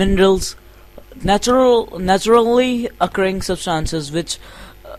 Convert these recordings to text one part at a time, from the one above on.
Minerals, naturally occurring substances which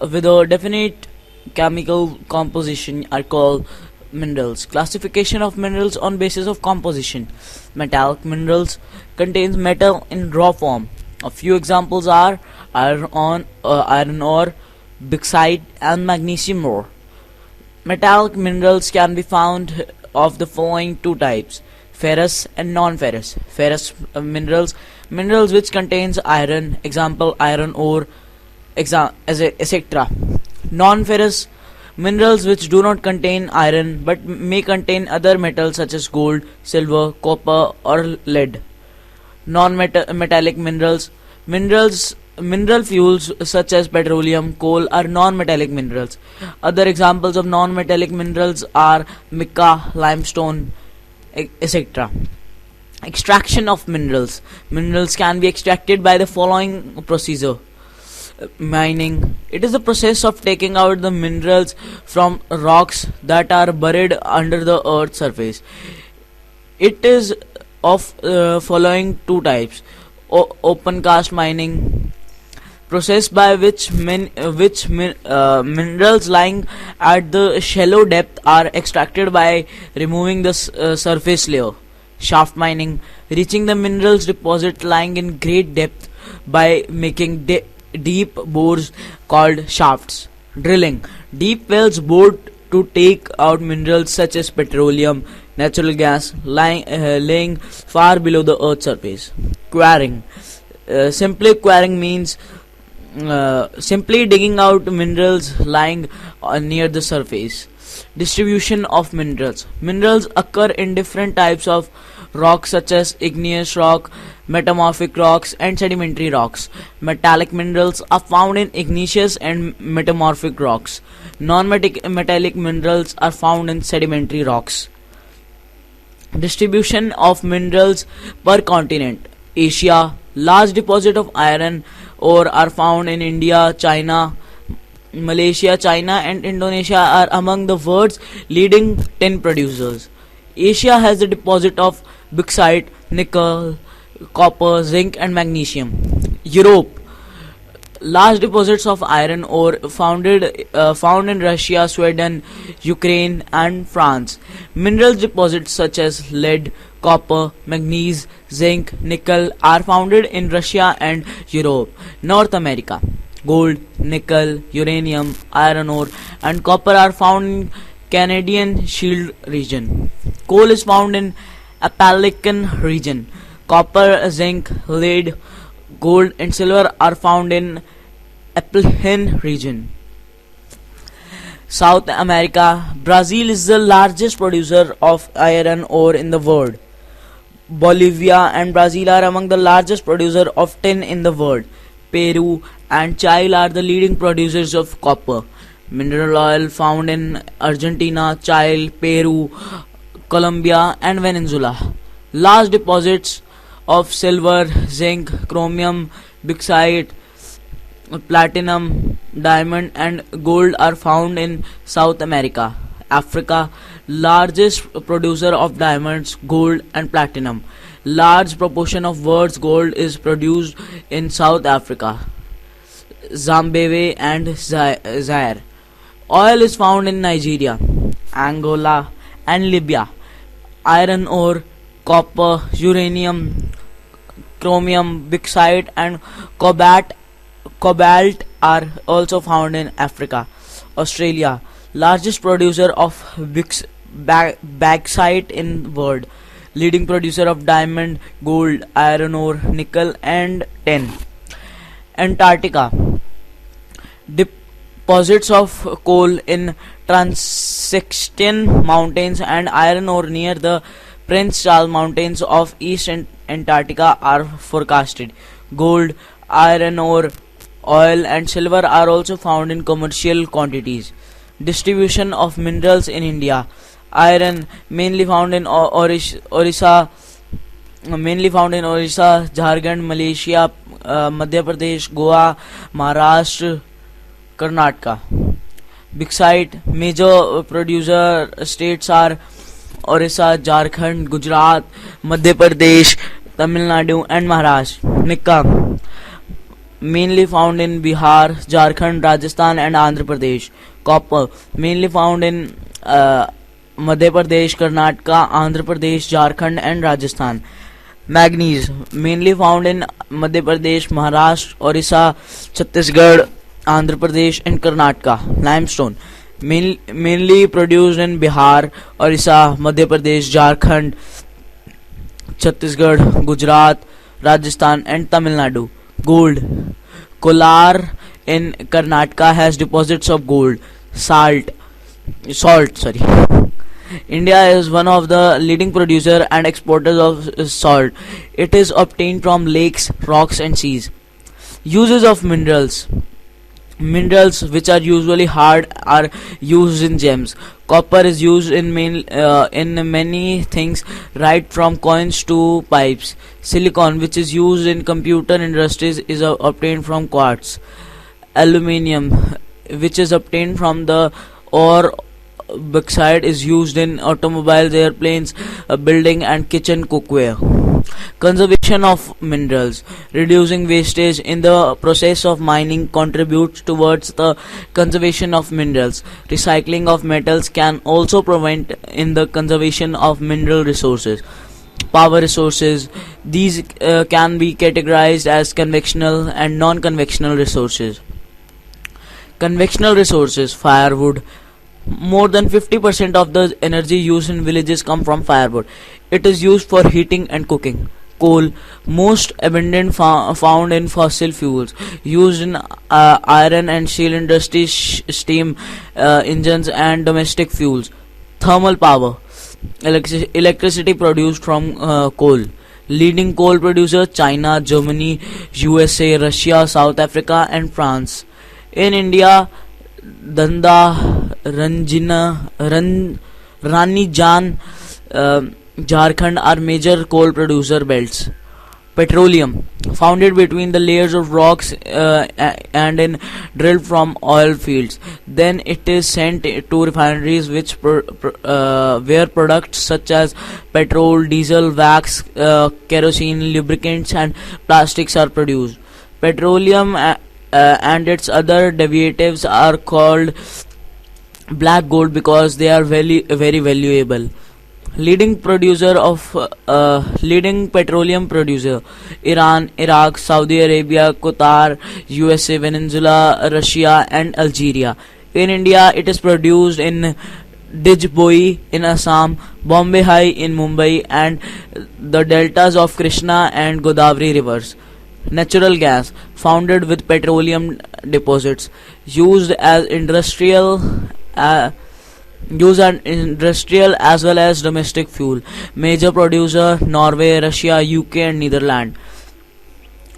with a definite chemical composition are called minerals. Classification of minerals on basis of composition. Metallic minerals contains metal in raw form. A few examples are iron ore, bauxite, and magnesium ore. Metallic minerals can be found of the following two types: ferrous and non-ferrous. Ferrous minerals which contains iron, example iron ore, etc. Non-ferrous minerals which do not contain iron but may contain other metals such as gold, silver, copper, or lead. Non-metallic mineral fuels such as petroleum, coal are non-metallic minerals. Other examples of non-metallic minerals are mica, limestone, etc. Extraction of minerals. Minerals can be extracted by the following procedure. Mining. It is the process of taking out the minerals from rocks that are buried under the earth's surface. It is of following two types: open cast mining, process by which minerals lying at the shallow depth are extracted by removing the surface layer. Shaft mining, reaching the minerals deposit lying in great depth by making deep bores called shafts. Drilling, deep wells bored to take out minerals such as petroleum, natural gas laying far below the earth's surface. Quarrying, simply quarrying means simply digging out minerals lying near the surface. Distribution of minerals. Minerals occur in different types of rocks such as igneous rock, metamorphic rocks, and sedimentary rocks. Metallic minerals are found in igneous and metamorphic rocks. Non-metallic minerals are found in sedimentary rocks. Distribution of minerals per continent. Asia, large deposit of iron ore are found in India, China, Malaysia, China, and Indonesia are among the world's leading tin producers. Asia has a deposit of bauxite, nickel, copper, zinc, and magnesium. Europe, large deposits of iron ore found in Russia, Sweden, Ukraine, and France. Mineral deposits such as lead, copper, manganese, zinc, nickel are found in Russia and Europe. North America, gold, nickel, uranium, iron ore, and copper are found in Canadian Shield region. Coal is found in Appalachian region. Copper, zinc, lead, gold, and silver are found in Appalachian region. South America, Brazil is the largest producer of iron ore in the world. Bolivia and Brazil are among the largest producers of tin in the world. Peru and Chile are the leading producers of copper. Mineral oil found in Argentina, Chile, Peru, Colombia, and Venezuela. Large deposits of silver, zinc, chromium, bauxite, platinum, diamond, and gold are found in South America. Africa, largest producer of diamonds, gold, and platinum. Large proportion of world's gold is produced in South Africa, Zimbabwe, and Zaire. Oil is found in Nigeria, Angola, and Libya. Iron ore, copper, uranium, chromium, bauxite, and cobalt are also found in Africa. Australia, largest producer of bauxite in the world, leading producer of diamond, gold, iron ore, nickel, and tin. Antarctica, deposits of coal in Transition Mountains and iron ore near the Prince Charles Mountains of East Antarctica are forecasted. Gold, iron ore, oil, and silver are also found in commercial quantities. Distribution of minerals in India. Iron mainly found in Orissa, Jharkhand, Malaysia, Madhya Pradesh, Goa, Maharashtra, Karnataka. Bauxite, major producer states are Orissa, Jharkhand, Gujarat, Madhya Pradesh, Tamil Nadu, and Maharashtra. Nikka, mainly found in Bihar, Jharkhand, Rajasthan, and Andhra Pradesh. Copper, mainly found in Madhya Pradesh, Karnataka, Andhra Pradesh, Jharkhand, and Rajasthan. Manganese, mainly found in Madhya Pradesh, Maharashtra, Orissa, Chhattisgarh, Andhra Pradesh, and Karnataka. Limestone, mainly produced in Bihar, Orissa, Madhya Pradesh, Jharkhand, Chhattisgarh, Gujarat, Rajasthan, and Tamil Nadu. Gold, Kolar in Karnataka has deposits of gold. Salt, sorry. India is one of the leading producer and exporters of salt. It is obtained from lakes, rocks, and seas. Uses of minerals. Minerals which are usually hard are used in gems. Copper is used in many things, right from coins to pipes. Silicon, which is used in computer industries, is obtained from quartz. Aluminium, which is obtained from the ore bauxite, is used in automobiles, airplanes, building, and kitchen cookware. Conservation of minerals. Reducing wastage in the process of mining contributes towards the conservation of minerals. Recycling of metals can also prevent in the conservation of mineral resources. Power resources. These can be categorized as conventional and non-conventional resources. Conventional resources. Firewood. More than 50% of the energy used in villages come from firewood. It is used for heating and cooking. Coal, most abundant found in fossil fuels, used in iron and steel industries, steam engines, and domestic fuels. Thermal power, electricity produced from coal. Leading coal producers: China, Germany, USA, Russia, South Africa, and France. In India, Danda, Ranijan, Jharkhand are major coal producer belts. Petroleum, founded between the layers of rocks and drilled from oil fields. Then it is sent to refineries where products such as petrol, diesel, wax, kerosene, lubricants, and plastics are produced. Petroleum and its other derivatives are called black gold because they are very valuable. Leading petroleum producer: Iran, Iraq, Saudi Arabia, Qatar, USA, Venezuela, Russia, and Algeria. In India, it is produced in Dijboi in Assam, Bombay High in Mumbai, and the deltas of Krishna and Godavari rivers. Natural gas, founded with petroleum deposits, used as industrial as well as domestic fuel. Major producer: Norway, Russia, UK, and Netherlands.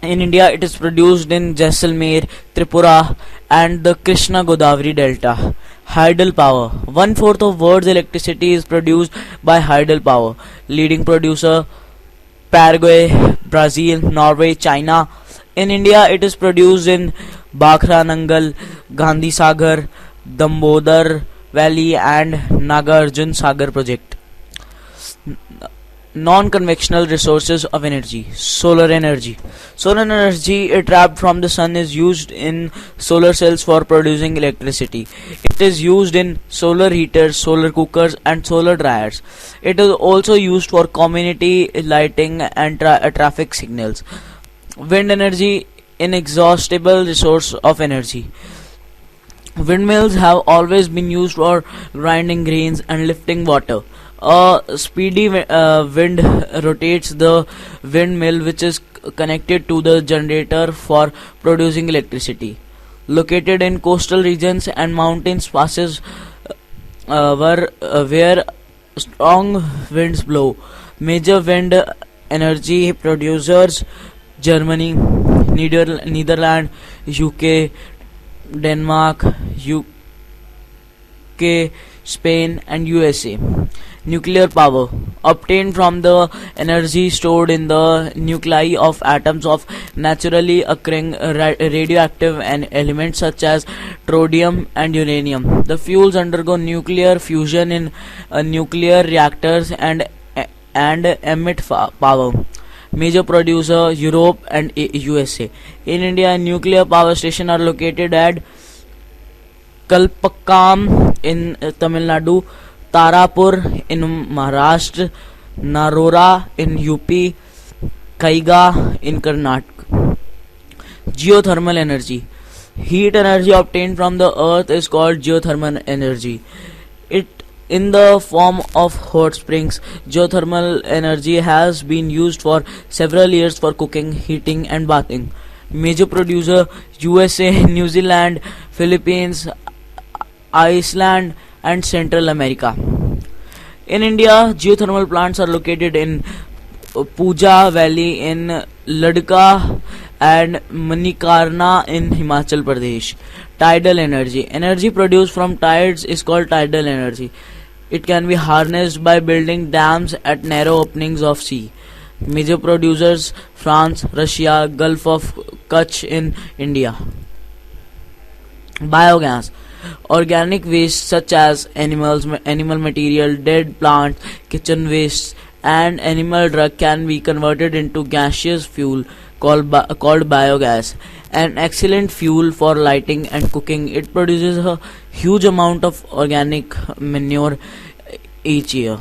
In India, it is produced in Jaisalmer, Tripura, and the Krishna Godavari Delta. Hydel power, 1/4 of world's electricity is produced by hydel power. Leading producer: Paraguay, Brazil, Norway, China. In India, it is produced in Bakhra Nangal, Gandhi Sagar, Dambodar Valley, and Nagarjun Sagar project. Non-conventional resources of energy. Solar energy. Solar energy trapped from the sun is used in solar cells for producing electricity. It is used in solar heaters, solar cookers, and solar dryers. It is also used for community lighting and traffic signals. Wind energy, inexhaustible resource of energy. Windmills have always been used for grinding grains and lifting water. A speedy wind rotates the windmill, which is connected to the generator for producing electricity. Located in coastal regions and mountains passes where strong winds blow. Major wind energy producers: Germany, Netherlands, UK, Denmark, UK, Spain, and USA. Nuclear power, obtained from the energy stored in the nuclei of atoms of naturally occurring radioactive elements such as tritium and uranium. The fuels undergo nuclear fusion in nuclear reactors and emit power. Major producer Europe and USA. In India, nuclear power stations are located at Kalpakkam in Tamil Nadu, Tarapur in Maharashtra, Narora in UP, Kaiga in Karnataka. Geothermal energy. Heat energy obtained from the earth is called geothermal energy. It in the form of hot springs. Geothermal energy has been used for several years for cooking, heating and bathing. Major producer USA, New Zealand, Philippines, Iceland and Central America. In India, geothermal plants are located in Puja Valley in Ladakh and Manikarna in Himachal Pradesh. Tidal energy. Energy produced from tides is called tidal energy. It can be harnessed by building dams at narrow openings of sea. Major producers France, Russia, Gulf of Kutch in India. Biogas. Organic waste such as animal material, dead plants, kitchen waste and animal drug can be converted into gaseous fuel called biogas, an excellent fuel for lighting and cooking. It produces a huge amount of organic manure each year.